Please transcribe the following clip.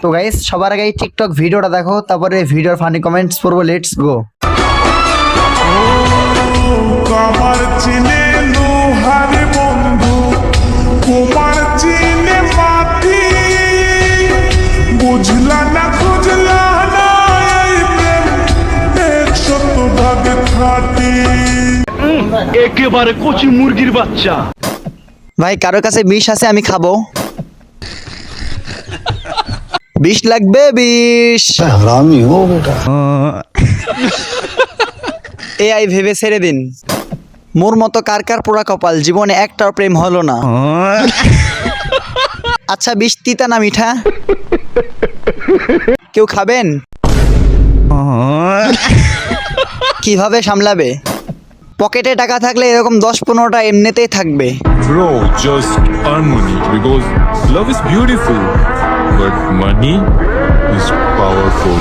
তো গাইস সবার আগে এই টিকটক ভিডিওটা দেখো, তারপরে ভিডিওর ফানি কমেন্টস পড়বো। Let's go. আমার চিনে লোহার বন্ধু, তোমার চিনে মাটি, বুঝলা না খুঁজলা না এই প্রেম 100 ভাগে খাটি। একেবারে কচি মুরগির বাচ্চা। ভাই কারোর কাছে বিষ আছে, আমি খাবো। বিষ লাগবে, বিষ। हरामी हो बेटा। এআই ভেবে ছেড়ে দিন। মোর মতো কার কার পোড়া কপাল, জীবনে একটাও প্রেম হলো না। আচ্ছা বিষ তিতা না মিঠা? কেউ খাবেন? কিভাবে সামলাবে? পকেটে টাকা থাকলে এরকম 10-15টা এমনিতেই থাকবে। Bro, just earn money because love is beautiful, but money is powerful.